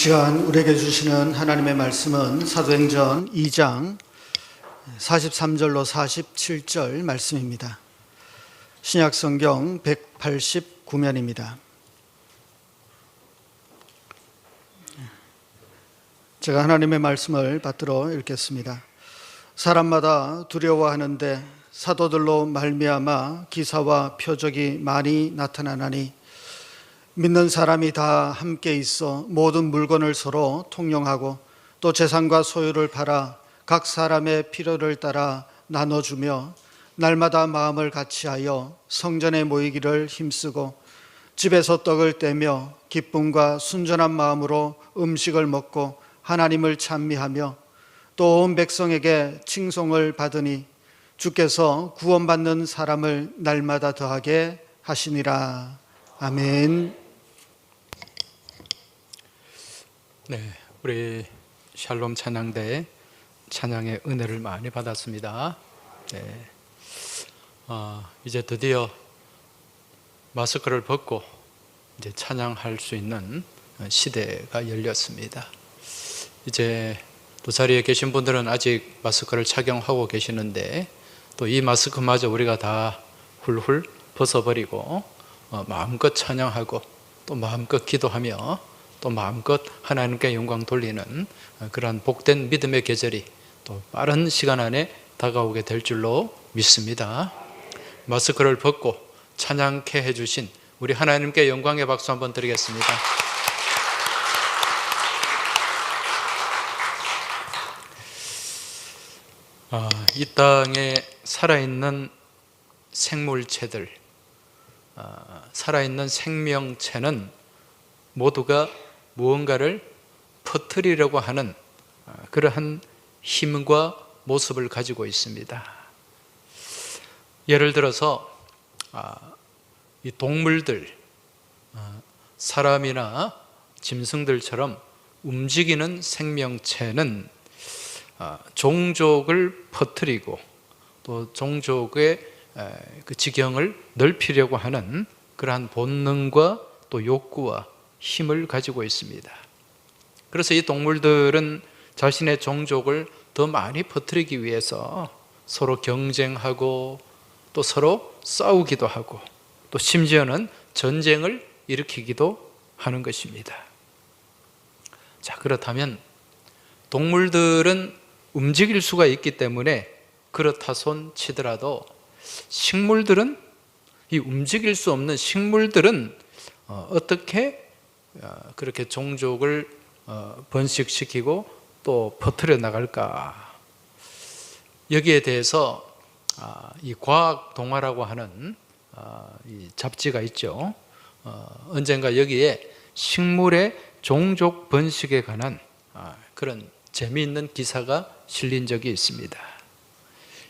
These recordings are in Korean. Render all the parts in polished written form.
시간 우리에게 주시는 하나님의 말씀은 사도행전 2장 43절로 47절 말씀입니다. 신약성경 189면입니다. 제가 하나님의 말씀을 받들어 읽겠습니다. 사람마다 두려워하는데 사도들로 말미암아 기사와 표적이 많이 나타나나니 믿는 사람이 다 함께 있어 모든 물건을 서로 통용하고 또 재산과 소유를 팔아 각 사람의 필요를 따라 나눠주며 날마다 마음을 같이하여 성전에 모이기를 힘쓰고 집에서 떡을 떼며 기쁨과 순전한 마음으로 음식을 먹고 하나님을 찬미하며 또 온 백성에게 칭송을 받으니 주께서 구원받는 사람을 날마다 더하게 하시니라. 아멘. 네, 우리 샬롬 찬양대 찬양의 은혜를 많이 받았습니다. 네, 이제 드디어 마스크를 벗고 이제 찬양할 수 있는 시대가 열렸습니다. 이제 또 자리에 계신 분들은 아직 마스크를 착용하고 계시는데 또 이 마스크마저 우리가 다 훌훌 벗어버리고 마음껏 찬양하고 또 마음껏 기도하며 또 마음껏 하나님께 영광 돌리는 그러한 복된 믿음의 계절이 또 빠른 시간 안에 다가오게 될 줄로 믿습니다. 마스크를 벗고 찬양케 해주신 우리 하나님께 영광의 박수 한번 드리겠습니다. 이 땅에 살아있는 생물체들, 살아있는 생명체는 모두가 무언가를 퍼뜨리려고 하는 그러한 힘과 모습을 가지고 있습니다. 예를 들어서 이 동물들, 사람이나 짐승들처럼 움직이는 생명체는 종족을 퍼뜨리고 또 종족의 그 지경을 넓히려고 하는 그러한 본능과 또 욕구와 힘을 가지고 있습니다. 그래서 이 동물들은 자신의 종족을 더 많이 퍼뜨리기 위해서 서로 경쟁하고 또 서로 싸우기도 하고 또 심지어는 전쟁을 일으키기도 하는 것입니다. 자, 그렇다면 동물들은 움직일 수가 있기 때문에 그렇다 손 치더라도 식물들은, 이 움직일 수 없는 식물들은 어떻게 그렇게 종족을 번식시키고 또 퍼뜨려 나갈까? 여기에 대해서 이 과학 동화라고 하는 이 잡지가 있죠. 언젠가 여기에 식물의 종족 번식에 관한 그런 재미있는 기사가 실린 적이 있습니다.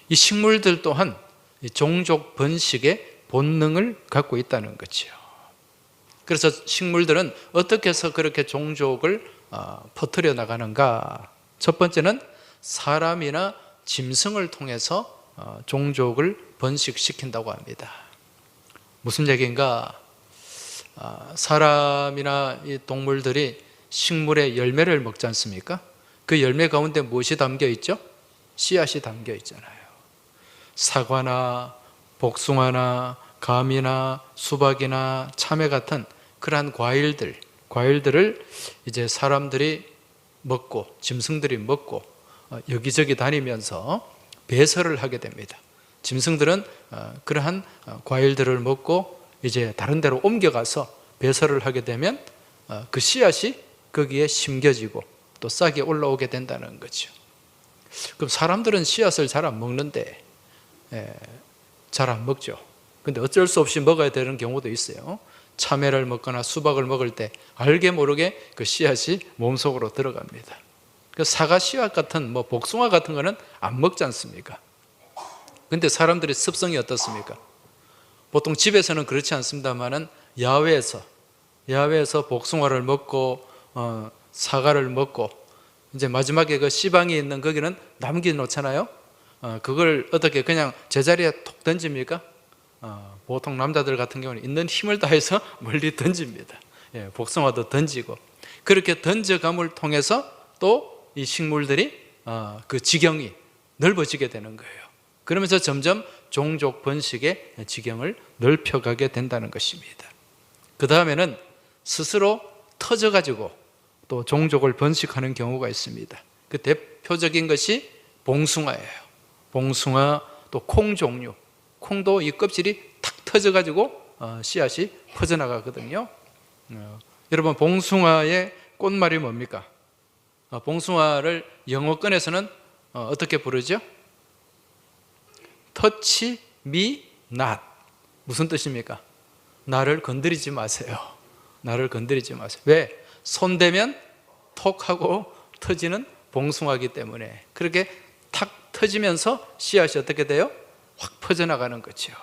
이 식물들 또한 이 종족 번식의 본능을 갖고 있다는 거죠. 그래서 식물들은 어떻게 해서 그렇게 종족을 퍼뜨려 나가는가? 첫 번째는 사람이나 짐승을 통해서 종족을 번식시킨다고 합니다. 무슨 얘기인가? 사람이나 이 동물들이 식물의 열매를 먹지 않습니까? 그 열매 가운데 무엇이 담겨 있죠? 씨앗이 담겨 있잖아요. 사과나 복숭아나 감이나 수박이나 참외 같은 그러한 과일들을 이제 사람들이 먹고 짐승들이 먹고 여기저기 다니면서 배설을 하게 됩니다. 짐승들은 그러한 과일들을 먹고 이제 다른 데로 옮겨가서 배설을 하게 되면 그 씨앗이 거기에 심겨지고 또 싹이 올라오게 된다는 거죠. 그럼 사람들은 씨앗을 잘 안 먹는데 잘 안 먹죠. 근데 어쩔 수 없이 먹어야 되는 경우도 있어요. 참외를 먹거나 수박을 먹을 때 알게 모르게 그 씨앗이 몸속으로 들어갑니다. 그 사과 씨앗 같은 복숭아 같은 거는 안 먹지 않습니까? 근데 사람들의 습성이 어떻습니까? 보통 집에서는 그렇지 않습니다만은 야외에서 복숭아를 먹고 사과를 먹고 이제 마지막에 그 씨방이 있는 거기는 남겨 놓잖아요. 그걸 어떻게 그냥 제자리에 톡 던집니까? 보통 남자들 같은 경우는 있는 힘을 다해서 멀리 던집니다. 복숭아도 던지고. 그렇게 던져감을 통해서 또 이 식물들이 그 지경이 넓어지게 되는 거예요. 그러면서 점점 종족 번식의 지경을 넓혀가게 된다는 것입니다. 그 다음에는 스스로 터져가지고 또 종족을 번식하는 경우가 있습니다. 그 대표적인 것이 봉숭아예요. 봉숭아, 또 콩 종류. 콩도 이 껍질이 탁 터져가지고 씨앗이 퍼져나가거든요. 여러분, 봉숭아의 꽃말이 뭡니까? 봉숭아를 영어권에서는 어떻게 부르죠? Touch me not. 무슨 뜻입니까? 나를 건드리지 마세요. 나를 건드리지 마세요. 왜? 손대면 톡 하고 터지는 봉숭아이기 때문에 그렇게 탁 터지면서 씨앗이 어떻게 돼요? 확 퍼져나가는 거죠.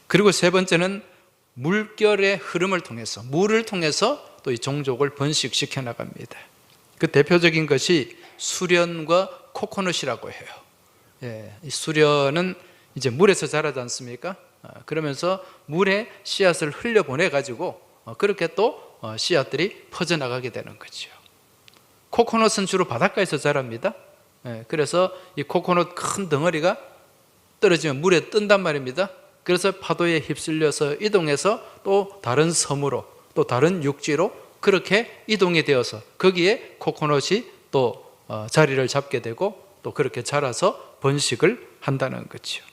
그리고 세 번째는 물결의 흐름을 통해서, 물을 통해서 또 이 종족을 번식시켜 나갑니다. 그 대표적인 것이 수련과 코코넛이라고 해요. 이 수련은 이제 물에서 자라지 않습니까? 그러면서 물에 씨앗을 흘려보내 가지고 그렇게 또 씨앗들이 퍼져나가게 되는 거죠. 코코넛은 주로 바닷가에서 자랍니다. 그래서 이 코코넛 큰 덩어리가 떨어지면 물에 뜬단 말입니다. 그래서 파도에 휩쓸려서 이동해서 또 다른 섬으로, 또 다른 육지로 그렇게 이동이 되어서 거기에 코코넛이 또 자리를 잡게 되고 또 그렇게 자라서 번식을 한다는 거죠.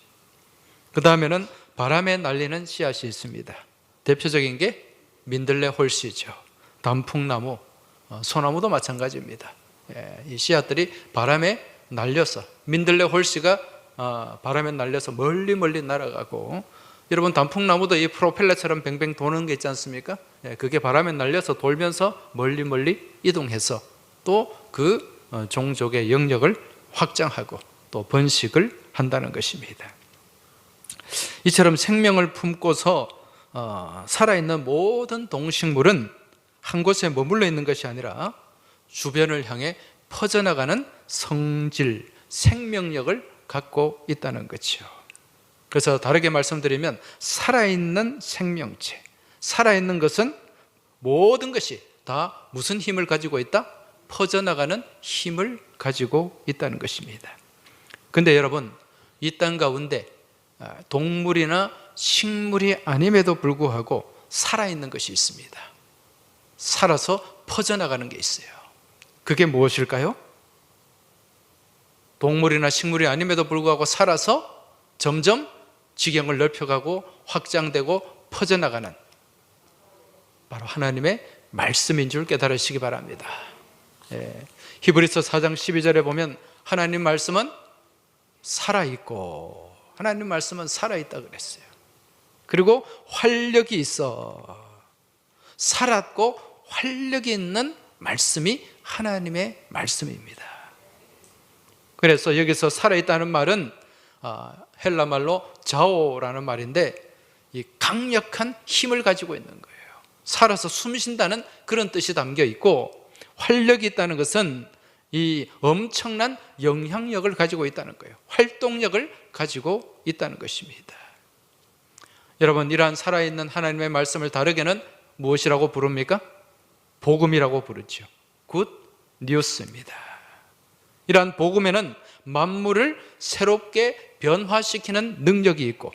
그 다음에는 바람에 날리는 씨앗이 있습니다. 대표적인 게 민들레 홀씨죠. 단풍나무, 소나무도 마찬가지입니다. 이 씨앗들이 바람에 날려서, 민들레 홀씨가 바람에 날려서 멀리 날아가고, 여러분 단풍나무도 이 프로펠러처럼 뱅뱅 도는 게 있지 않습니까? 그게 바람에 날려서 돌면서 멀리 이동해서 또 그 종족의 영역을 확장하고 또 번식을 한다는 것입니다. 이처럼 생명을 품고서 살아있는 모든 동식물은 한 곳에 머물러 있는 것이 아니라 주변을 향해 퍼져나가는 성질, 생명력을 갖고 있다는 거죠. 그래서 다르게 말씀드리면 살아있는 생명체, 살아있는 것은 모든 것이 다 무슨 힘을 가지고 있다? 퍼져나가는 힘을 가지고 있다는 것입니다. 그런데 여러분, 이 땅 가운데 동물이나 식물이 아님에도 불구하고 살아있는 것이 있습니다. 살아서 퍼져나가는 게 있어요. 그게 무엇일까요? 동물이나 식물이 아님에도 불구하고 살아서 점점 지경을 넓혀가고 확장되고 퍼져나가는, 바로 하나님의 말씀인 줄 깨달으시기 바랍니다. 히브리서 4장 12절에 보면 하나님 말씀은 살아있고, 하나님 말씀은 살아있다 그랬어요. 그리고 활력이 있어. 살았고 활력이 있는 말씀이 하나님의 말씀입니다. 그래서 여기서 살아있다는 말은 헬라 말로 자오라는 말인데, 이 강력한 힘을 가지고 있는 거예요. 살아서 숨쉰다는 그런 뜻이 담겨 있고, 활력이 있다는 것은 이 엄청난 영향력을 가지고 있다는 거예요. 활동력을 가지고 있다는 것입니다. 여러분, 이러한 살아있는 하나님의 말씀을 다르게는 무엇이라고 부릅니까? 복음이라고 부르죠. 굿 뉴스입니다. 이러한 복음에는 만물을 새롭게 변화시키는 능력이 있고,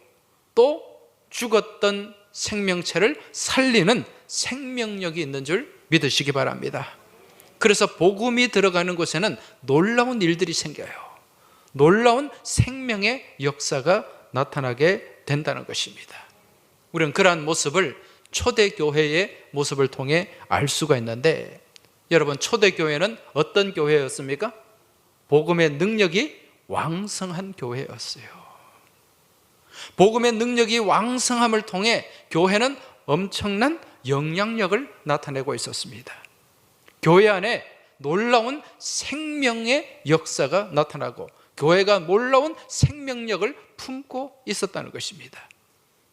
또 죽었던 생명체를 살리는 생명력이 있는 줄 믿으시기 바랍니다. 그래서 복음이 들어가는 곳에는 놀라운 일들이 생겨요. 놀라운 생명의 역사가 나타나게 된다는 것입니다. 우리는 그러한 모습을 초대교회의 모습을 통해 알 수가 있는데, 여러분, 초대교회는 어떤 교회였습니까? 복음의 능력이 왕성한 교회였어요. 복음의 능력이 왕성함을 통해 교회는 엄청난 영향력을 나타내고 있었습니다. 교회 안에 놀라운 생명의 역사가 나타나고 교회가 놀라운 생명력을 품고 있었다는 것입니다.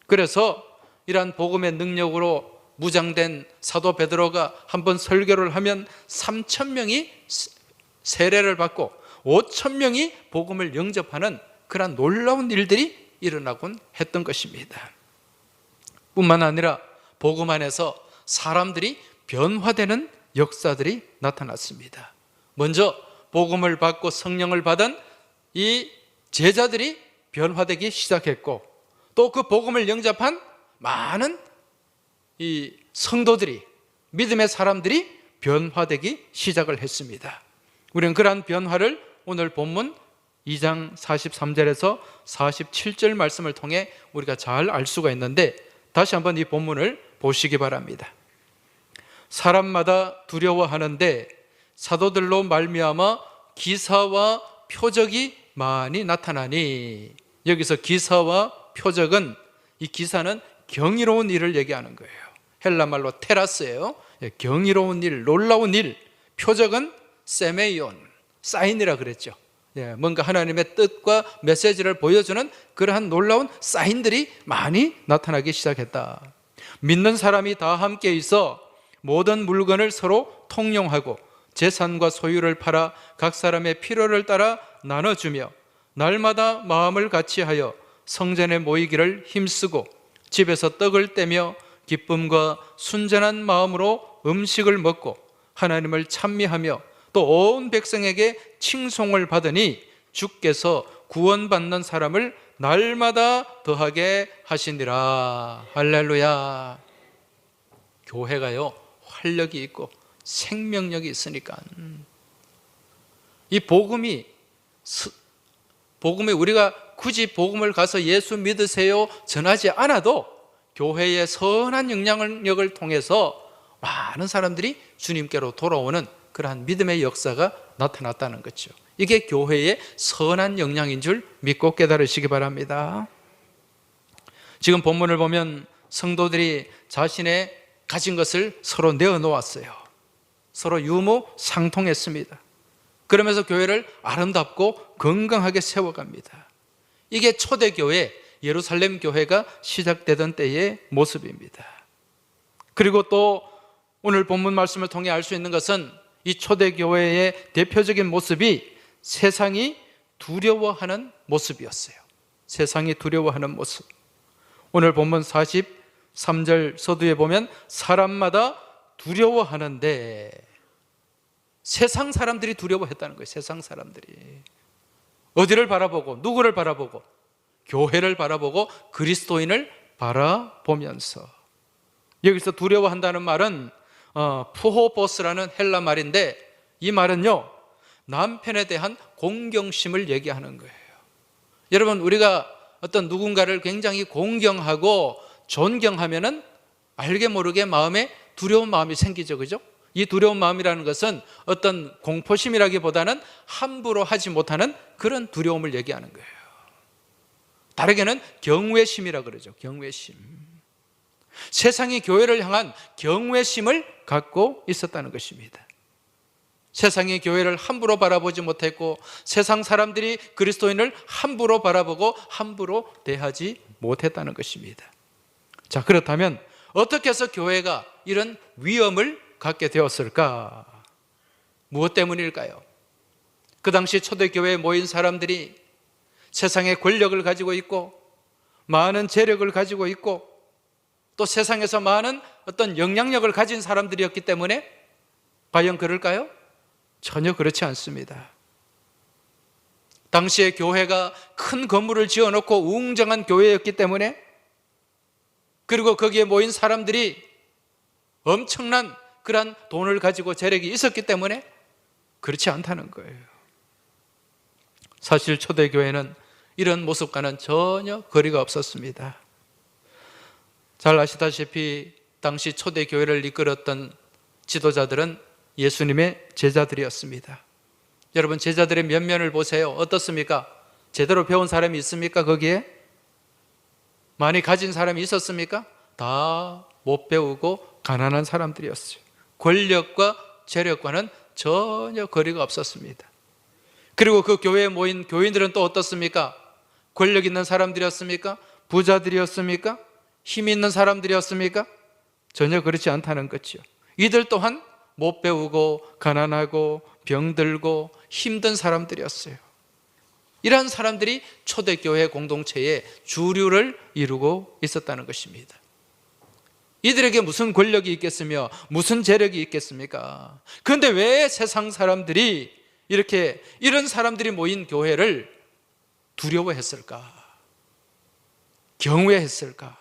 그래서 이러한 복음의 능력으로 무장된 사도 베드로가 한번 설교를 하면 3,000명이 세례를 받고 5,000명이 복음을 영접하는 그런 놀라운 일들이 일어나곤 했던 것입니다. 뿐만 아니라 복음 안에서 사람들이 변화되는 역사들이 나타났습니다. 먼저 복음을 받고 성령을 받은 이 제자들이 변화되기 시작했고, 또 그 복음을 영접한 많은 이 성도들이, 믿음의 사람들이 변화되기 시작을 했습니다. 우리는 그러한 변화를 오늘 본문 2장 43절에서 47절 말씀을 통해 우리가 잘 알 수가 있는데, 다시 한번 이 본문을 보시기 바랍니다. 사람마다 두려워하는데 사도들로 말미암아 기사와 표적이 많이 나타나니, 여기서 기사와 표적은, 이 기사는 경이로운 일을 얘기하는 거예요. 헬라 말로 테라스예요. 경이로운 일, 놀라운 일. 표적은 세메이온, 사인이라 그랬죠. 뭔가 하나님의 뜻과 메시지를 보여주는 그러한 놀라운 사인들이 많이 나타나기 시작했다. 믿는 사람이 다 함께 있어 모든 물건을 서로 통용하고 재산과 소유를 팔아 각 사람의 필요를 따라 나눠주며 날마다 마음을 같이하여 성전에 모이기를 힘쓰고 집에서 떡을 떼며 기쁨과 순전한 마음으로 음식을 먹고 하나님을 찬미하며 또 온 백성에게 칭송을 받으니 주께서 구원받는 사람을 날마다 더하게 하시니라. 할렐루야. 교회가요, 활력이 있고 생명력이 있으니까 이 복음에 우리가 굳이 복음을 가서 예수 믿으세요 전하지 않아도 교회의 선한 영향력을 통해서 많은 사람들이 주님께로 돌아오는 그러한 믿음의 역사가 나타났다는 거죠. 이게 교회의 선한 영향인 줄 믿고 깨달으시기 바랍니다. 지금 본문을 보면 성도들이 자신의 가진 것을 서로 내어놓았어요. 서로 유무상통했습니다. 그러면서 교회를 아름답고 건강하게 세워갑니다. 이게 초대교회, 예루살렘 교회가 시작되던 때의 모습입니다. 그리고 또 오늘 본문 말씀을 통해 알 수 있는 것은 이 초대교회의 대표적인 모습이 세상이 두려워하는 모습이었어요. 세상이 두려워하는 모습. 오늘 본문 43절 서두에 보면 사람마다 두려워하는데, 세상 사람들이 두려워했다는 거예요. 세상 사람들이 어디를 바라보고, 누구를 바라보고? 교회를 바라보고 그리스도인을 바라보면서. 여기서 두려워한다는 말은 푸호보스라는 헬라 말인데, 이 말은요 남편에 대한 공경심을 얘기하는 거예요. 여러분, 우리가 어떤 누군가를 굉장히 공경하고 존경하면은 알게 모르게 마음에 두려운 마음이 생기죠, 그죠? 이 두려운 마음이라는 것은 어떤 공포심이라기보다는 함부로 하지 못하는 그런 두려움을 얘기하는 거예요. 다르게는 경외심이라 그러죠. 경외심. 세상이 교회를 향한 경외심을 갖고 있었다는 것입니다. 세상이 교회를 함부로 바라보지 못했고, 세상 사람들이 그리스도인을 함부로 바라보고 함부로 대하지 못했다는 것입니다. 자, 그렇다면 어떻게 해서 교회가 이런 위엄을 갖게 되었을까? 무엇 때문일까요? 그 당시 초대교회에 모인 사람들이 세상의 권력을 가지고 있고 많은 재력을 가지고 있고 또 세상에서 많은 어떤 영향력을 가진 사람들이었기 때문에 과연 그럴까요? 전혀 그렇지 않습니다. 당시에 교회가 큰 건물을 지어놓고 웅장한 교회였기 때문에, 그리고 거기에 모인 사람들이 엄청난 그런 돈을 가지고 재력이 있었기 때문에 그렇지 않다는 거예요. 사실 초대교회는 이런 모습과는 전혀 거리가 없었습니다. 잘 아시다시피 당시 초대교회를 이끌었던 지도자들은 예수님의 제자들이었습니다. 여러분, 제자들의 면면을 보세요. 어떻습니까? 제대로 배운 사람이 있습니까? 거기에? 많이 가진 사람이 있었습니까? 다 못 배우고 가난한 사람들이었어요. 권력과 재력과는 전혀 거리가 없었습니다. 그리고 그 교회에 모인 교인들은 또 어떻습니까? 권력 있는 사람들이었습니까? 부자들이었습니까? 힘 있는 사람들이었습니까? 전혀 그렇지 않다는 거죠. 이들 또한 못 배우고 가난하고 병들고 힘든 사람들이었어요. 이러한 사람들이 초대교회 공동체의 주류를 이루고 있었다는 것입니다. 이들에게 무슨 권력이 있겠으며 무슨 재력이 있겠습니까? 그런데 왜 세상 사람들이 이렇게 이런 사람들이 모인 교회를 두려워했을까? 경외했을까?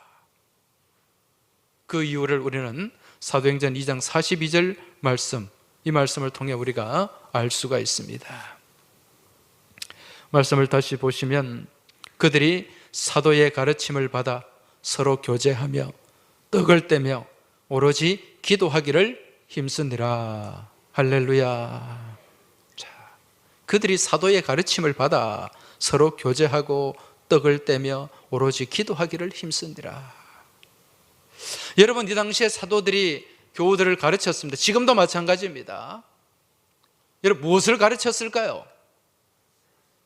그 이유를 우리는 사도행전 2장 42절 말씀, 이 말씀을 통해 우리가 알 수가 있습니다. 말씀을 다시 보시면 그들이 사도의 가르침을 받아 서로 교제하며 떡을 떼며 오로지 기도하기를 힘쓰니라. 할렐루야. 자, 그들이 사도의 가르침을 받아 서로 교제하고 떡을 떼며 오로지 기도하기를 힘쓰니라. 여러분, 이 당시에 사도들이 교우들을 가르쳤습니다. 지금도 마찬가지입니다. 여러분, 무엇을 가르쳤을까요?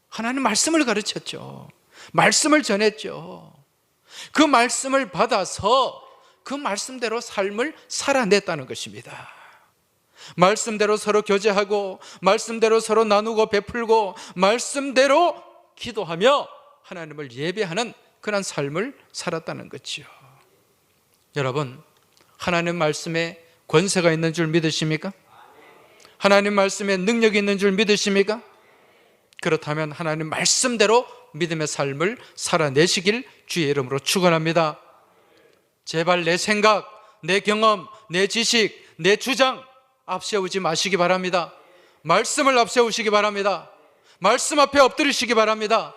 하나님 말씀을 가르쳤죠. 말씀을 전했죠. 그 말씀을 받아서 그 말씀대로 삶을 살아냈다는 것입니다. 말씀대로 서로 교제하고 말씀대로 서로 나누고 베풀고 말씀대로 기도하며 하나님을 예배하는 그런 삶을 살았다는 거죠. 여러분, 하나님 말씀에 권세가 있는 줄 믿으십니까? 하나님 말씀에 능력이 있는 줄 믿으십니까? 그렇다면 하나님 말씀대로 믿음의 삶을 살아내시길 주의 이름으로 축원합니다. 제발 내 생각, 내 경험, 내 지식, 내 주장 앞세우지 마시기 바랍니다. 말씀을 앞세우시기 바랍니다. 말씀 앞에 엎드리시기 바랍니다.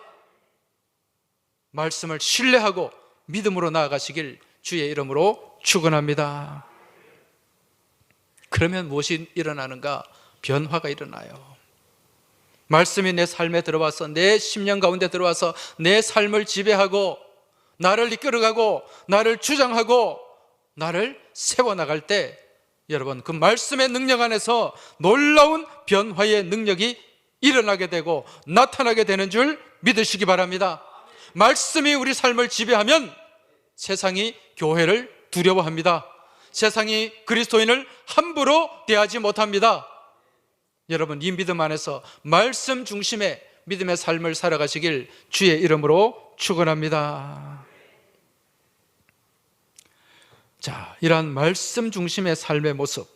말씀을 신뢰하고 믿음으로 나아가시길 주의 이름으로 축원합니다. 그러면 무엇이 일어나는가? 변화가 일어나요. 말씀이 내 삶에 들어와서 내 심령 가운데 들어와서 내 삶을 지배하고 나를 이끌어가고 나를 주장하고 나를 세워나갈 때 여러분, 그 말씀의 능력 안에서 놀라운 변화의 능력이 일어나게 되고 나타나게 되는 줄 믿으시기 바랍니다. 말씀이 우리 삶을 지배하면 세상이 교회를 두려워합니다. 세상이 그리스도인을 함부로 대하지 못합니다. 여러분, 이 믿음 안에서 말씀 중심의 믿음의 삶을 살아가시길 주의 이름으로 축원합니다. 자, 이러한 말씀 중심의 삶의 모습,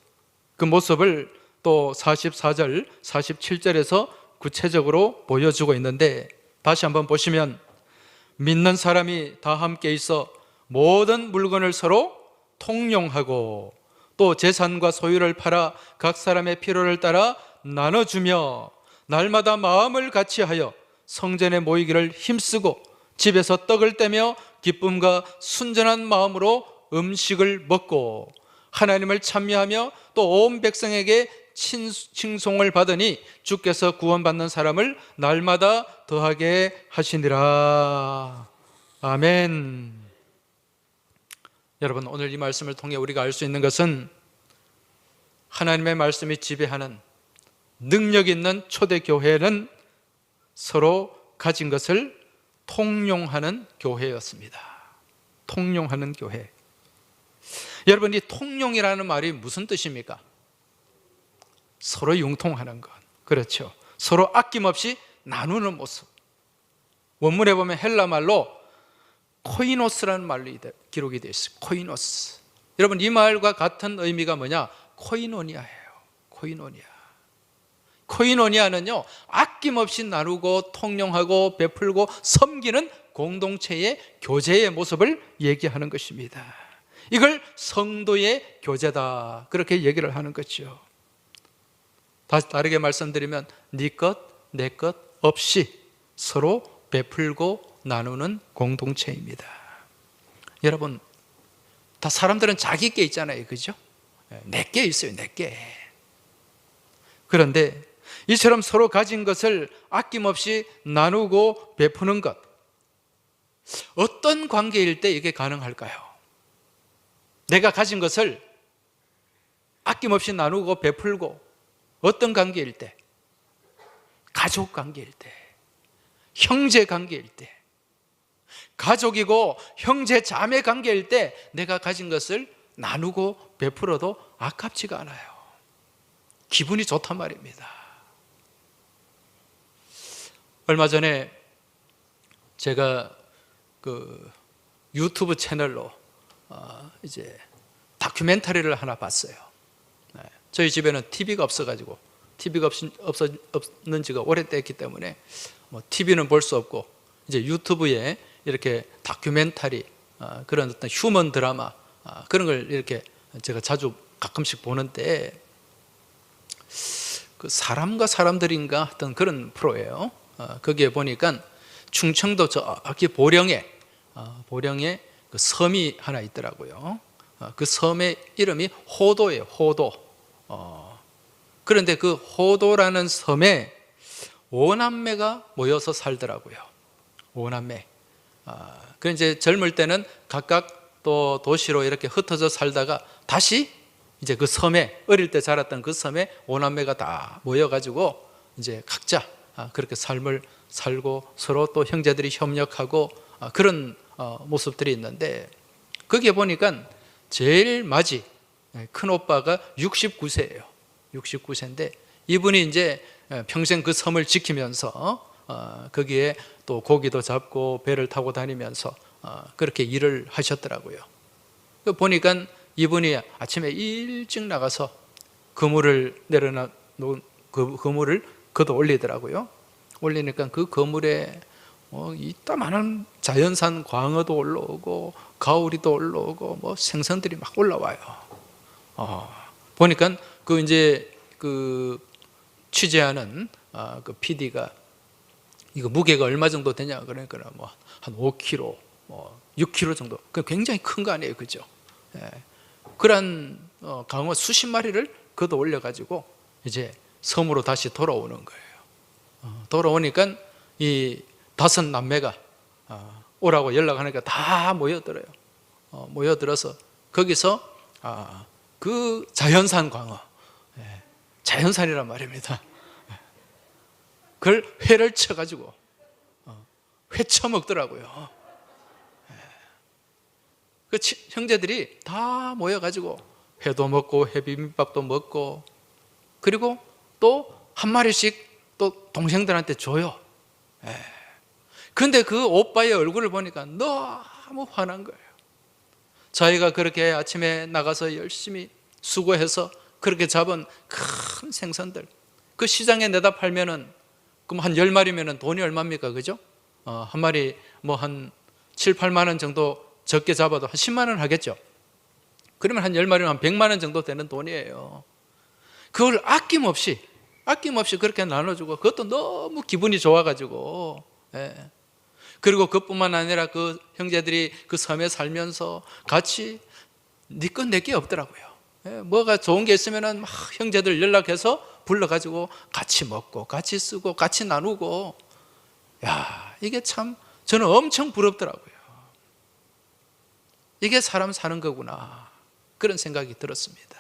그 모습을 또 44절, 47절에서 구체적으로 보여주고 있는데, 다시 한번 보시면 믿는 사람이 다 함께 있어 모든 물건을 서로 통용하고 또 재산과 소유를 팔아 각 사람의 필요를 따라 나눠주며 날마다 마음을 같이하여 성전에 모이기를 힘쓰고 집에서 떡을 떼며 기쁨과 순전한 마음으로 음식을 먹고 하나님을 찬미하며 또 온 백성에게 칭송을 받으니 주께서 구원받는 사람을 날마다 더하게 하시니라. 아멘. 여러분, 오늘 이 말씀을 통해 우리가 알 수 있는 것은 하나님의 말씀이 지배하는 능력 있는 초대교회는 서로 가진 것을 통용하는 교회였습니다. 통용하는 교회. 여러분, 이 통용이라는 말이 무슨 뜻입니까? 서로 융통하는 것. 그렇죠. 서로 아낌없이 나누는 모습. 원문에 보면 헬라 말로 코이노스라는 말로 기록이 되어 있어요. 코이노스. 여러분, 이 말과 같은 의미가 뭐냐? 코이노니아예요. 코이노니아. 코이노니아는요, 아낌없이 나누고 통용하고 베풀고 섬기는 공동체의 교제의 모습을 얘기하는 것입니다. 이걸 성도의 교제다, 그렇게 얘기를 하는 거죠. 다시 다르게 말씀드리면 네 것, 내 것 없이 서로 베풀고 나누는 공동체입니다. 여러분, 다 사람들은 자기 게 있잖아요, 그죠? 내게 있어요, 내게. 그런데 이처럼 서로 가진 것을 아낌없이 나누고 베푸는 것, 어떤 관계일 때 이게 가능할까요? 내가 가진 것을 아낌없이 나누고 베풀고, 어떤 관계일 때? 가족 관계일 때, 형제 관계일 때, 가족이고 형제 자매 관계일 때 내가 가진 것을 나누고 베풀어도 아깝지가 않아요. 기분이 좋단 말입니다. 얼마 전에 제가 그 유튜브 채널로 이제 다큐멘터리를 하나 봤어요. 네. 저희 집에는 TV가 없어가지고 TV가 없는 지가 오래됐기 때문에 뭐 TV는 볼 수 없고 이제 유튜브에 이렇게 다큐멘터리 그런 어떤 휴먼 드라마 그런 걸 이렇게 제가 자주 가끔씩 보는데 그 사람과 사람들인가 하던 그런 프로예요. 거기에 보니까 충청도 저기 보령에 그 섬이 하나 있더라고요. 그 섬의 이름이 호도예요. 호도. 그런데 그 호도라는 섬에 5남매가 모여서 살더라고요. 5남매. 그 이제 젊을 때는 각각 또 도시로 이렇게 흩어져 살다가 다시 이제 그 섬에 어릴 때 자랐던 그 섬에 5남매가 다 모여가지고 이제 각자 그렇게 삶을 살고 서로 또 형제들이 협력하고 그런 모습들이 있는데 거기에 보니까 제일 맞이 큰 오빠가 69세예요. 69세인데 이분이 이제 평생 그 섬을 지키면서 거기에 또 고기도 잡고 배를 타고 다니면서 그렇게 일을 하셨더라고요. 보니까 이분이 아침에 일찍 나가서 그물을 내려놓은 그 그물을 걷어 올리더라고요. 올리니까 그 그물에 이따만한 자연산 광어도 올라오고 가오리도 올라오고 뭐 생선들이 막 올라와요. 보니까 그 이제 그 취재하는 그 PD가 이거 무게가 얼마 정도 되냐 그러니까 뭐 한 5kg, 뭐 6kg 정도. 그 굉장히 큰 거 아니에요, 그죠? 예. 그런 강어 수십 마리를 걷어 올려가지고 이제 섬으로 다시 돌아오는 거예요. 돌아오니까 이 5남매가 오라고 연락하니까 다 모여들어요. 모여들어서 거기서 그 자연산 광어, 자연산이란 말입니다. 그걸 회를 쳐가지고 회 쳐먹더라고요. 그 형제들이 다 모여가지고 회도 먹고 회비빔밥도 먹고 그리고 또 한 마리씩 또 동생들한테 줘요. 그런데 그 오빠의 얼굴을 보니까 너무 화난 거예요. 자기가 그렇게 아침에 나가서 열심히 수고해서 그렇게 잡은 큰 생선들 그 시장에 내다 팔면은 그럼 한 10마리면은 돈이 얼마입니까? 그죠? 한 마리 뭐 한 7, 8만 원 정도 적게 잡아도 한 10만 원 하겠죠? 그러면 한 10마리면 한 100만 원 정도 되는 돈이에요. 그걸 아낌없이 그렇게 나눠주고 그것도 너무 기분이 좋아가지고 그리고 그뿐만 아니라 그 형제들이 그 섬에 살면서 같이 네 건 내 게 없더라고요. 뭐가 좋은 게 있으면은 막 형제들 연락해서 불러가지고 같이 먹고 같이 쓰고 같이 나누고 이게 참 저는 엄청 부럽더라고요. 이게 사람 사는 거구나 그런 생각이 들었습니다.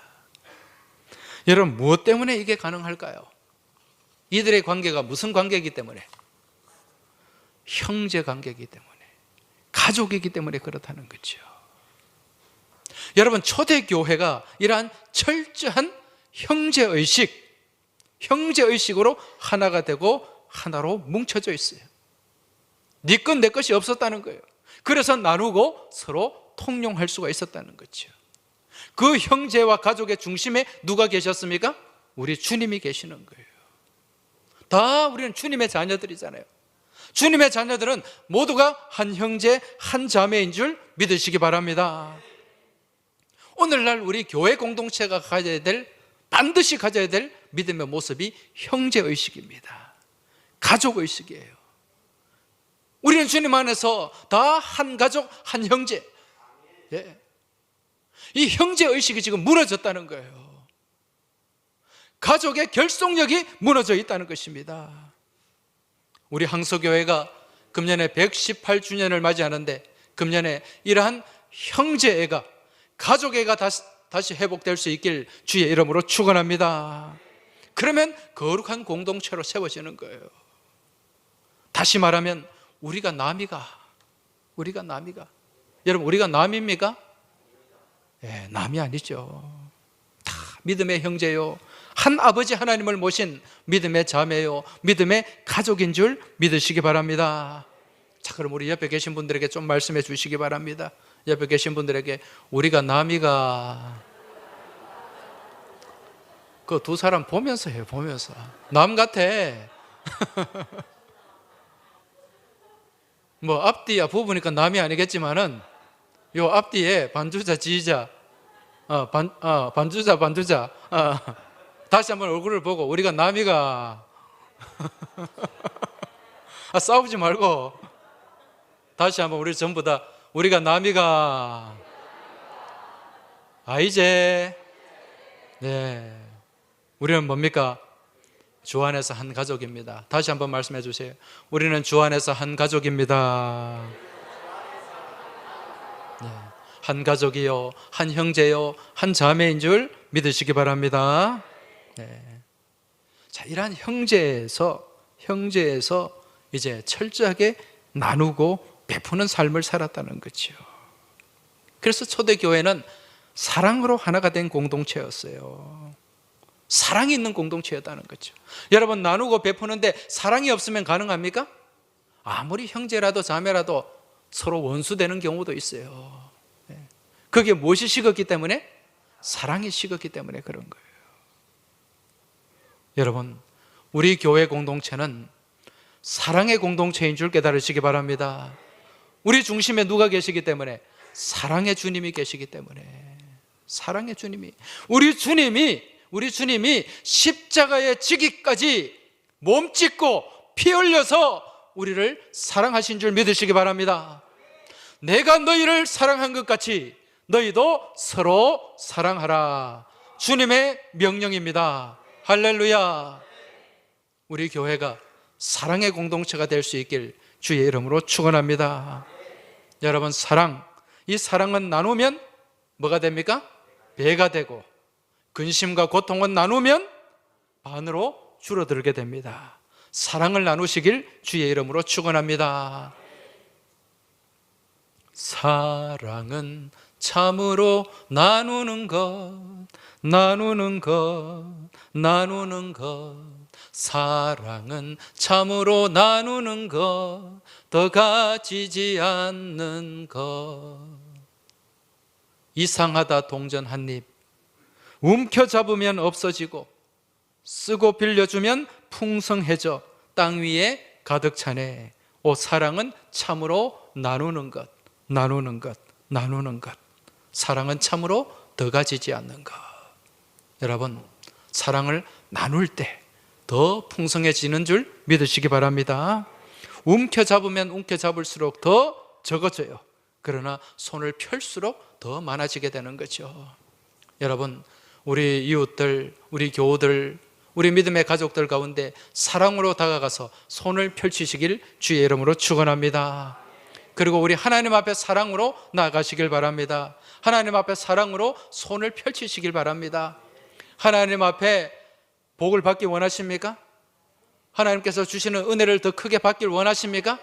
여러분 무엇 때문에 이게 가능할까요? 이들의 관계가 무슨 관계이기 때문에? 형제 관계이기 때문에 가족이기 때문에 그렇다는 거죠. 여러분 초대교회가 이러한 철저한 형제의식으로 하나가 되고 하나로 뭉쳐져 있어요. 네 것 내 것이 없었다는 거예요. 그래서 나누고 서로 통용할 수가 있었다는 거죠. 그 형제와 가족의 중심에 누가 계셨습니까? 우리 주님이 계시는 거예요. 다 우리는 주님의 자녀들이잖아요. 주님의 자녀들은 모두가 한 형제 한 자매인 줄 믿으시기 바랍니다. 오늘날 우리 교회 공동체가 반드시 가져야 될 믿음의 모습이 형제의식입니다. 가족의식이에요. 우리는 주님 안에서 다 한 가족 한 형제. 이 형제의식이 지금 무너졌다는 거예요. 가족의 결속력이 무너져 있다는 것입니다. 우리 항소교회가 금년에 118주년을 맞이하는데 금년에 이러한 형제애가 가족애가 다시 회복될 수 있길 주의 이름으로 축원합니다. 그러면 거룩한 공동체로 세워지는 거예요. 다시 말하면 우리가 남이가 여러분 우리가 남입니까? 남이 아니죠. 다 믿음의 형제요 한 아버지 하나님을 모신 믿음의 자매요 믿음의 가족인 줄 믿으시기 바랍니다. 자, 그럼 우리 옆에 계신 분들에게 좀 말씀해 주시기 바랍니다. 옆에 계신 분들에게 우리가 남이가, 그 두 사람 보면서 해요. 보면서 남 같아. 뭐 앞뒤야 부부니까 남이 아니겠지만은 요 앞뒤에 반주자 지휘자, 반주자, 다시 한번 얼굴을 보고 우리가 남이가 싸우지 말고 다시 한번 우리 전부 다 우리가 남이가 이제 네, 우리는 뭡니까? 주 안에서 한 가족입니다. 다시 한번 말씀해 주세요. 우리는 주 안에서 한 가족입니다. 네, 한 가족이요, 한 형제요, 한 자매인 줄 믿으시기 바랍니다. 네. 자, 이러한 형제에서 이제 철저하게 나누고 베푸는 삶을 살았다는 거죠. 그래서 초대교회는 사랑으로 하나가 된 공동체였어요. 사랑이 있는 공동체였다는 거죠. 여러분, 나누고 베푸는데 사랑이 없으면 가능합니까? 아무리 형제라도 자매라도 서로 원수되는 경우도 있어요. 그게 무엇이 식었기 때문에? 사랑이 식었기 때문에 그런 거예요. 여러분, 우리 교회 공동체는 사랑의 공동체인 줄 깨달으시기 바랍니다. 우리 중심에 누가 계시기 때문에? 사랑의 주님이 계시기 때문에. 사랑의 주님이, 우리 주님이 십자가에 지기까지 몸 찢고 피 흘려서 우리를 사랑하신 줄 믿으시기 바랍니다. 내가 너희를 사랑한 것 같이 너희도 서로 사랑하라. 주님의 명령입니다. 할렐루야. 우리 교회가 사랑의 공동체가 될 수 있길 주의 이름으로 축원합니다. 여러분, 이 사랑은 나누면 뭐가 됩니까? 배가 되고, 근심과 고통은 나누면 반으로 줄어들게 됩니다. 사랑을 나누시길 주의 이름으로 축원합니다. 사랑은 참으로 나누는 것. 사랑은 참으로 나누는 것, 더 가지지 않는 것. 이상하다 동전 한 입, 움켜잡으면 없어지고 쓰고 빌려주면 풍성해져 땅 위에 가득 차네. 사랑은 참으로 나누는 것. 사랑은 참으로 더 가지지 않는 것. 여러분, 사랑을 나눌 때 더 풍성해지는 줄 믿으시기 바랍니다. 움켜잡으면 움켜잡을수록 더 적어져요. 그러나 손을 펼수록 더 많아지게 되는 거죠. 여러분, 우리 이웃들, 우리 교우들, 우리 믿음의 가족들 가운데 사랑으로 다가가서 손을 펼치시길 주의 이름으로 축원합니다. 그리고 우리 하나님 앞에 사랑으로 나아가시길 바랍니다. 하나님 앞에 사랑으로 손을 펼치시길 바랍니다. 하나님 앞에 복을 받기 원하십니까? 하나님께서 주시는 은혜를 더 크게 받길 원하십니까?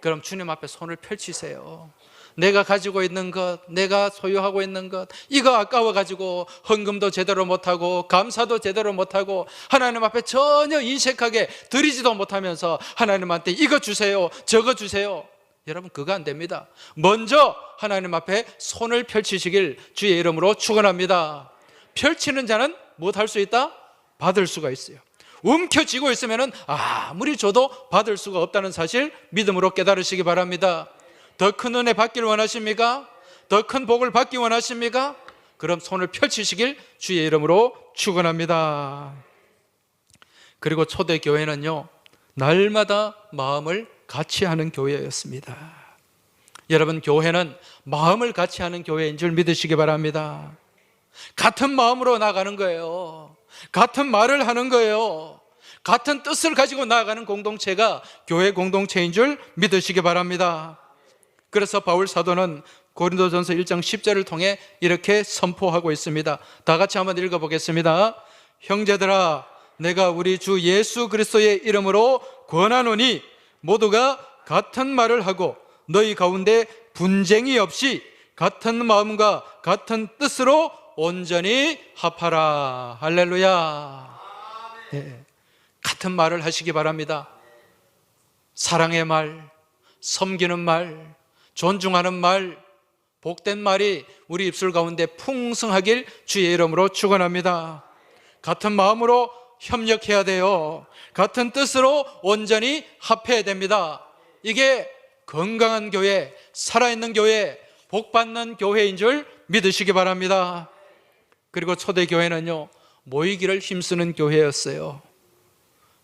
그럼 주님 앞에 손을 펼치세요. 내가 가지고 있는 것, 내가 소유하고 있는 것, 이거 아까워가지고 헌금도 제대로 못하고 감사도 제대로 못하고 하나님 앞에 전혀 인색하게 드리지도 못하면서 하나님한테 이거 주세요, 저거 주세요. 여러분, 그거 안 됩니다. 먼저 하나님 앞에 손을 펼치시길 주의 이름으로 축원합니다. 펼치는 자는 무엇할 수 있다? 받을 수가 있어요. 움켜쥐고 있으면 아무리 줘도 받을 수가 없다는 사실 믿음으로 깨달으시기 바랍니다. 더 큰 은혜 받길 원하십니까? 더 큰 복을 받기 원하십니까? 그럼 손을 펼치시길 주의 이름으로 축원합니다. 그리고 초대교회는요, 날마다 마음을 같이 하는 교회였습니다. 여러분, 교회는 마음을 같이 하는 교회인 줄 믿으시기 바랍니다. 같은 마음으로 나가는 거예요. 같은 말을 하는 거예요. 같은 뜻을 가지고 나아가는 공동체가 교회 공동체인 줄 믿으시기 바랍니다. 그래서 바울 사도는 고린도전서 1장 10절을 통해 이렇게 선포하고 있습니다. 다 같이 한번 읽어보겠습니다. 형제들아, 내가 우리 주 예수 그리스도의 이름으로 권하노니 모두가 같은 말을 하고 너희 가운데 분쟁이 없이 같은 마음과 같은 뜻으로 온전히 합하라. 할렐루야. 네. 같은 말을 하시기 바랍니다. 사랑의 말, 섬기는 말, 존중하는 말, 복된 말이 우리 입술 가운데 풍성하길 주의 이름으로 축원합니다. 같은 마음으로 협력해야 돼요. 같은 뜻으로 온전히 합해야 됩니다. 이게 건강한 교회, 살아있는 교회, 복받는 교회인 줄 믿으시기 바랍니다. 그리고 초대교회는요, 모이기를 힘쓰는 교회였어요.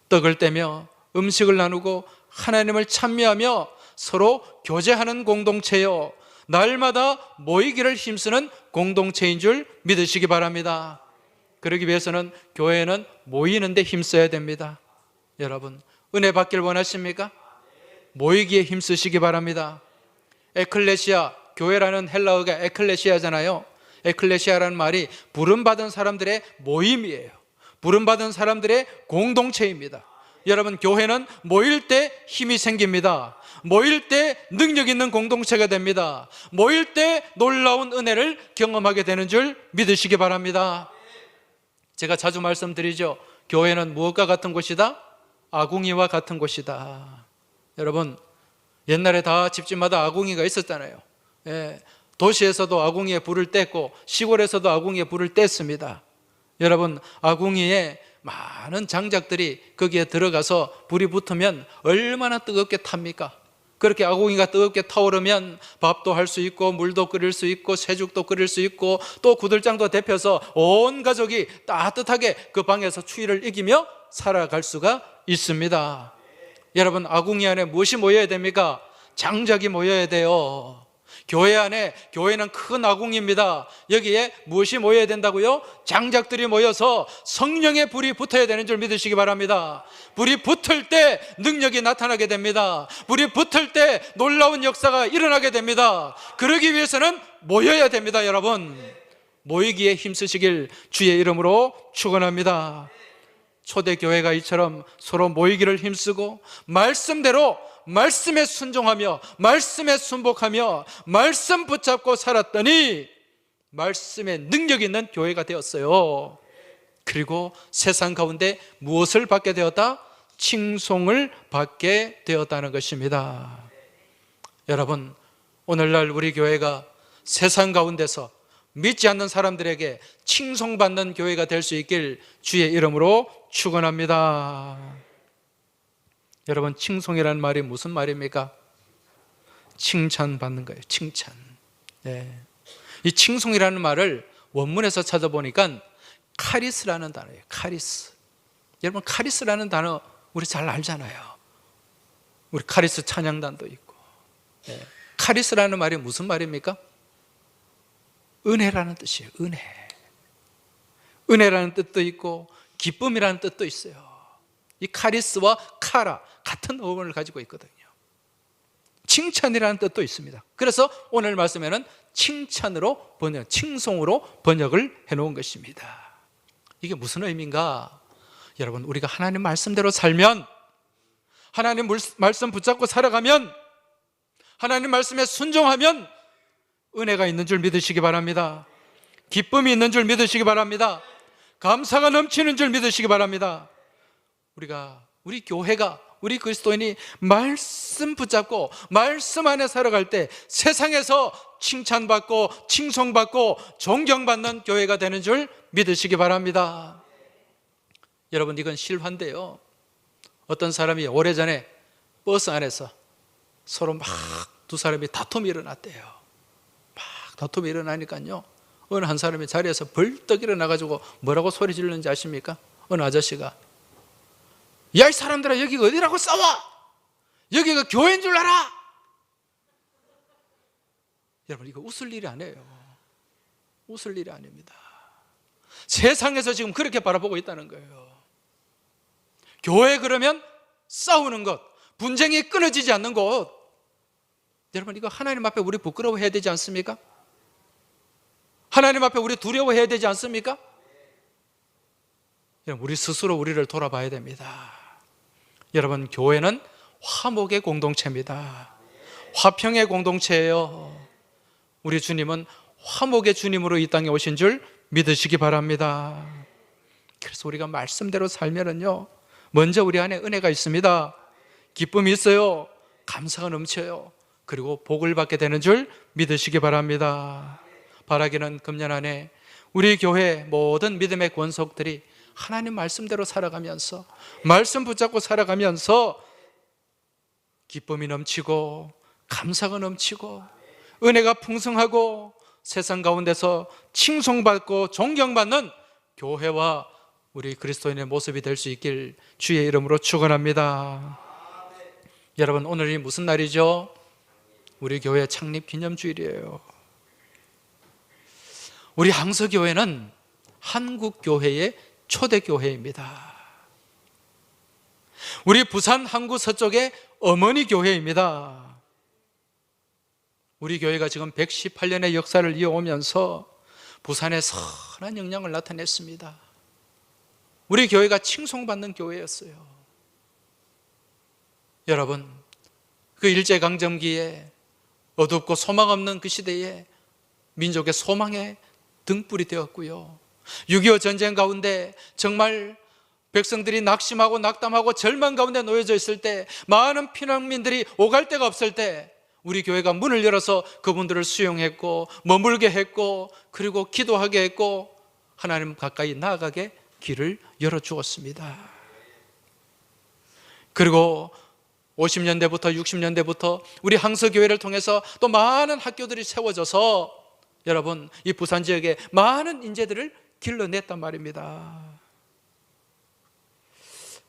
떡을 떼며 음식을 나누고 하나님을 찬미하며 서로 교제하는 공동체요, 날마다 모이기를 힘쓰는 공동체인 줄 믿으시기 바랍니다. 그러기 위해서는 교회는 모이는 데 힘써야 됩니다. 여러분, 은혜 받길 원하십니까? 모이기에 힘쓰시기 바랍니다. 에클레시아, 교회라는 헬라어가 에클레시아잖아요. 에클레시아라는 말이 부름받은 사람들의 모임이에요. 부름받은 사람들의 공동체입니다. 여러분, 교회는 모일 때 힘이 생깁니다. 모일 때 능력 있는 공동체가 됩니다. 모일 때 놀라운 은혜를 경험하게 되는 줄 믿으시기 바랍니다. 제가 자주 말씀드리죠. 교회는 무엇과 같은 곳이다? 아궁이와 같은 곳이다. 여러분, 옛날에 다 집집마다 아궁이가 있었잖아요. 도시에서도 아궁이에 불을 뗐고 시골에서도 아궁이에 불을 뗐습니다. 여러분, 아궁이에 많은 장작들이 거기에 들어가서 불이 붙으면 얼마나 뜨겁게 탑니까? 그렇게 아궁이가 뜨겁게 타오르면 밥도 할 수 있고 물도 끓일 수 있고 새죽도 끓일 수 있고 또 구들장도 데펴서 온 가족이 따뜻하게 그 방에서 추위를 이기며 살아갈 수가 있습니다. 여러분, 아궁이 안에 무엇이 모여야 됩니까? 장작이 모여야 돼요. 교회 안에, 교회는 큰 아궁이입니다. 여기에 무엇이 모여야 된다고요? 장작들이 모여서 성령의 불이 붙어야 되는 줄 믿으시기 바랍니다. 불이 붙을 때 능력이 나타나게 됩니다. 불이 붙을 때 놀라운 역사가 일어나게 됩니다. 그러기 위해서는 모여야 됩니다. 여러분, 모이기에 힘쓰시길 주의 이름으로 축원합니다. 초대교회가 이처럼 서로 모이기를 힘쓰고 말씀대로 말씀에 순종하며 말씀에 순복하며 말씀 붙잡고 살았더니 말씀에 능력 있는 교회가 되었어요. 그리고 세상 가운데 무엇을 받게 되었다? 칭송을 받게 되었다는 것입니다. 여러분, 오늘날 우리 교회가 세상 가운데서 믿지 않는 사람들에게 칭송받는 교회가 될 수 있길 주의 이름으로 축원합니다. 여러분, 칭송이라는 말이 무슨 말입니까? 칭찬받는 거예요. 칭찬. 이 칭송이라는 말을 원문에서 찾아보니까 카리스라는 단어예요. 카리스. 여러분, 카리스라는 단어 우리 잘 알잖아요. 우리 카리스 찬양단도 있고. 카리스라는 말이 무슨 말입니까? 은혜라는 뜻이에요. 은혜. 은혜라는 뜻도 있고 기쁨이라는 뜻도 있어요. 이 카리스와 카라 같은 어원을 가지고 있거든요. 칭찬이라는 뜻도 있습니다. 그래서 오늘 말씀에는 칭찬으로 번역, 칭송으로 번역을 해놓은 것입니다. 이게 무슨 의미인가? 여러분, 우리가 하나님 말씀대로 살면, 하나님 말씀 붙잡고 살아가면, 하나님 말씀에 순종하면 은혜가 있는 줄 믿으시기 바랍니다. 기쁨이 있는 줄 믿으시기 바랍니다. 감사가 넘치는 줄 믿으시기 바랍니다. 우리 교회가, 우리 그리스도인이 말씀 붙잡고 말씀 안에 살아갈 때 세상에서 칭찬받고 칭송받고 존경받는 교회가 되는 줄 믿으시기 바랍니다. 여러분, 이건 실화인데요. 어떤 사람이 오래전에 버스 안에서 서로 막 두 사람이 다툼이 일어났대요. 막 다툼이 일어나니까요, 어느 한 사람이 자리에서 벌떡 일어나가지고 뭐라고 소리 지르는지 아십니까? 어느 아저씨가, 야, 이 사람들아, 여기가 어디라고 싸워? 여기가 교회인 줄 알아? 여러분, 이거 웃을 일이 아니에요. 웃을 일이 아닙니다. 세상에서 지금 그렇게 바라보고 있다는 거예요. 교회 그러면 싸우는 것, 분쟁이 끊어지지 않는 곳. 여러분, 이거 하나님 앞에 우리 부끄러워해야 되지 않습니까? 하나님 앞에 우리 두려워해야 되지 않습니까? 여러분, 우리 스스로 우리를 돌아봐야 됩니다. 여러분, 교회는 화목의 공동체입니다. 화평의 공동체예요. 우리 주님은 화목의 주님으로 이 땅에 오신 줄 믿으시기 바랍니다. 그래서 우리가 말씀대로 살면은요, 먼저 우리 안에 은혜가 있습니다. 기쁨이 있어요. 감사가 넘쳐요. 그리고 복을 받게 되는 줄 믿으시기 바랍니다. 바라기는 금년 안에 우리 교회 모든 믿음의 권속들이 하나님 말씀대로 살아가면서, 말씀 붙잡고 살아가면서 기쁨이 넘치고 감사가 넘치고 은혜가 풍성하고 세상 가운데서 칭송받고 존경받는 교회와 우리 그리스도인의 모습이 될 수 있길 주의 이름으로 축원합니다. 여러분, 오늘이 무슨 날이죠? 우리 교회 창립 기념주일이에요. 우리 항서교회는 한국교회의 초대교회입니다. 우리 부산 항구 서쪽의 어머니 교회입니다. 우리 교회가 지금 118년의 역사를 이어오면서 부산에 선한 영향을 나타냈습니다. 우리 교회가 칭송받는 교회였어요. 여러분, 그 일제강점기에 어둡고 소망 없는 그 시대에 민족의 소망의 등불이 되었고요. 6.25 전쟁 가운데 정말 백성들이 낙심하고 낙담하고 절망 가운데 놓여져 있을 때, 많은 피난민들이 오갈 데가 없을 때 우리 교회가 문을 열어서 그분들을 수용했고 머물게 했고, 그리고 기도하게 했고 하나님 가까이 나아가게 길을 열어주었습니다. 그리고 50년대부터 60년대부터 우리 항서교회를 통해서 또 많은 학교들이 세워져서 여러분, 이 부산 지역에 많은 인재들을 길러냈단 말입니다.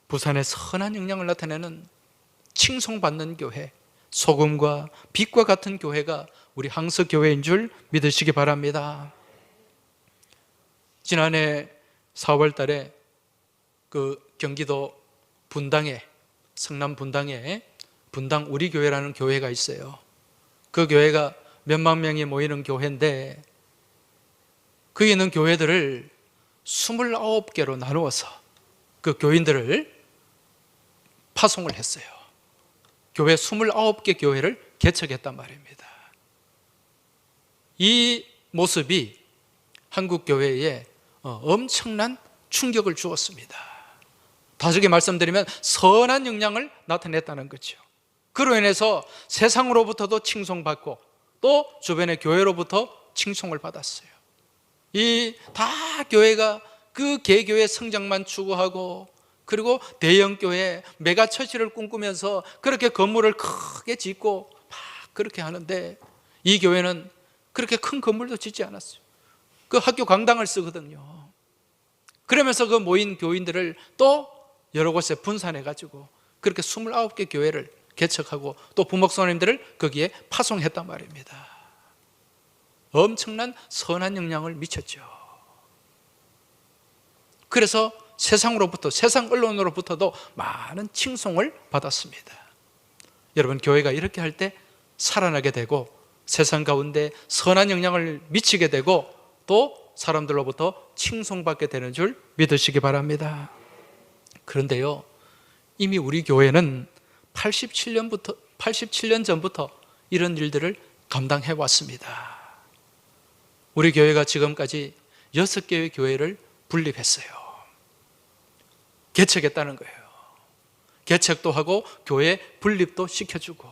부산의 선한 영향을 나타내는 칭송받는 교회, 소금과 빛과 같은 교회가 우리 항서교회인 줄 믿으시기 바랍니다. 지난해 4월 달에 그 경기도 분당에, 성남 분당에 분당 우리 교회라는 교회가 있어요. 그 교회가 몇만 명이 모이는 교회인데, 거기 있는 교회들을 29개로 나누어서 그 교인들을 파송을 했어요. 교회 29개 교회를 개척했단 말입니다. 이 모습이 한국 교회에 엄청난 충격을 주었습니다. 다르게 말씀드리면 선한 영향을 나타냈다는 거죠. 그로 인해서 세상으로부터도 칭송받고 또 주변의 교회로부터 칭송을 받았어요. 이 다 교회가 그 개교의 성장만 추구하고, 그리고 대형교회 메가처치를 꿈꾸면서 그렇게 건물을 크게 짓고 막 그렇게 하는데, 이 교회는 그렇게 큰 건물도 짓지 않았어요. 그 학교 강당을 쓰거든요. 그러면서 그 모인 교인들을 또 여러 곳에 분산해가지고 그렇게 29개 교회를 개척하고 또 부목사님들을 거기에 파송했단 말입니다. 엄청난 선한 영향을 미쳤죠. 그래서 세상으로부터, 세상 언론으로부터도 많은 칭송을 받았습니다. 여러분, 교회가 이렇게 할 때 살아나게 되고 세상 가운데 선한 영향을 미치게 되고 또 사람들로부터 칭송받게 되는 줄 믿으시기 바랍니다. 그런데요, 이미 우리 교회는 87년 전부터 이런 일들을 감당해 왔습니다. 우리 교회가 지금까지 6개의 교회를 분립했어요. 개척했다는 거예요. 개척도 하고 교회 분립도 시켜주고.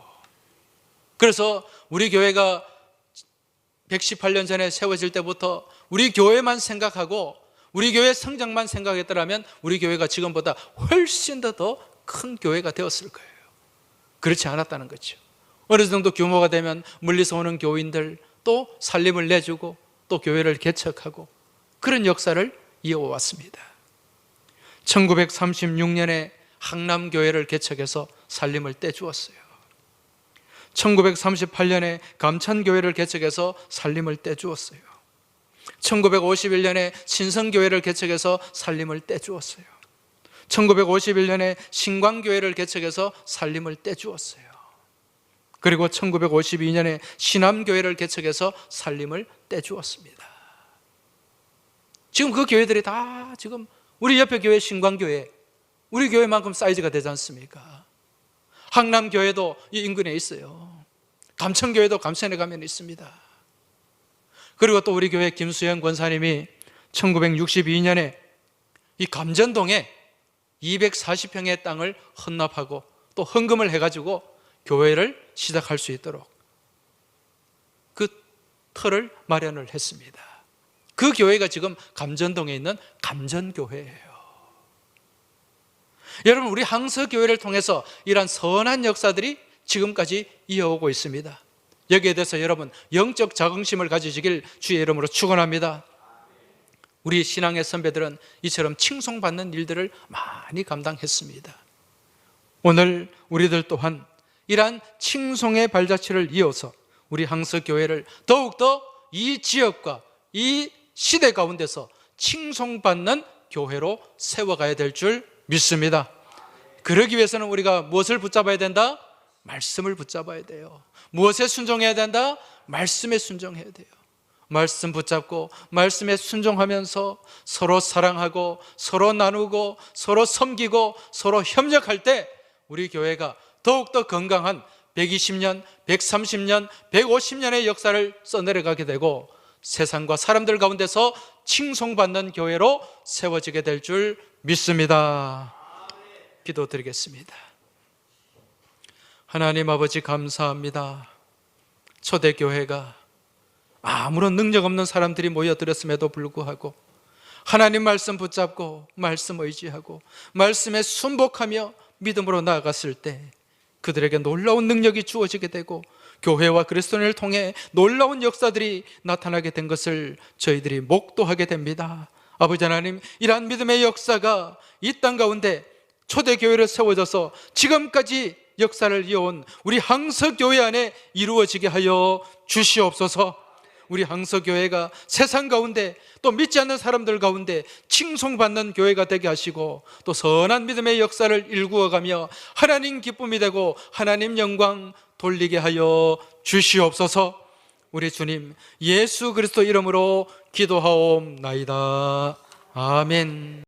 그래서 우리 교회가 118년 전에 세워질 때부터 우리 교회만 생각하고 우리 교회 성장만 생각했더라면 우리 교회가 지금보다 훨씬 더 큰 교회가 되었을 거예요. 그렇지 않았다는 거죠. 어느 정도 규모가 되면 멀리서 오는 교인들 또 살림을 내주고 또 교회를 개척하고 그런 역사를 이어왔습니다. 1936년에 항남교회를 개척해서 살림을 떼주었어요. 1938년에 감천교회를 개척해서 살림을 떼주었어요. 1951년에 신성교회를 개척해서 살림을 떼주었어요. 1951년에 신광교회를 개척해서 살림을 떼주었어요. 그리고 1952년에 신암교회를 개척해서 살림을 떼주었습니다. 지금 그 교회들이 다 지금 우리 옆에 교회 신광교회, 우리 교회만큼 사이즈가 되지 않습니까? 항남교회도 이 인근에 있어요. 감천교회도 감천에 가면 있습니다. 그리고 또 우리 교회 김수영 권사님이 1962년에 이 감전동에 240평의 땅을 헌납하고 또 헌금을 해가지고 교회를 시작할 수 있도록 터를 마련을 했습니다. 그 교회가 지금 감전동에 있는 감전교회예요. 여러분, 우리 항서교회를 통해서 이러한 선한 역사들이 지금까지 이어오고 있습니다. 여기에 대해서 여러분 영적 자긍심을 가지시길 주의 이름으로 축원합니다. 우리 신앙의 선배들은 이처럼 칭송받는 일들을 많이 감당했습니다. 오늘 우리들 또한 이러한 칭송의 발자취를 이어서 우리 항서교회를 더욱더 이 지역과 이 시대 가운데서 칭송받는 교회로 세워가야 될 줄 믿습니다. 그러기 위해서는 우리가 무엇을 붙잡아야 된다? 말씀을 붙잡아야 돼요. 무엇에 순종해야 된다? 말씀에 순종해야 돼요. 말씀 붙잡고 말씀에 순종하면서 서로 사랑하고 서로 나누고 서로 섬기고 서로 협력할 때 우리 교회가 더욱더 건강한 120년, 130년, 150년의 역사를 써내려가게 되고 세상과 사람들 가운데서 칭송받는 교회로 세워지게 될 줄 믿습니다. 기도드리겠습니다. 하나님 아버지, 감사합니다. 초대교회가 아무런 능력 없는 사람들이 모여들었음에도 불구하고 하나님 말씀 붙잡고 말씀 의지하고 말씀에 순복하며 믿음으로 나아갔을 때 그들에게 놀라운 능력이 주어지게 되고 교회와 그리스도인을 통해 놀라운 역사들이 나타나게 된 것을 저희들이 목도하게 됩니다. 아버지 하나님, 이러한 믿음의 역사가 이 땅 가운데 초대교회로 세워져서 지금까지 역사를 이어온 우리 항서교회 안에 이루어지게 하여 주시옵소서. 우리 항서교회가 세상 가운데 또 믿지 않는 사람들 가운데 칭송받는 교회가 되게 하시고 또 선한 믿음의 역사를 일구어가며 하나님 기쁨이 되고 하나님 영광 돌리게 하여 주시옵소서. 우리 주님 예수 그리스도 이름으로 기도하옵나이다. 아멘.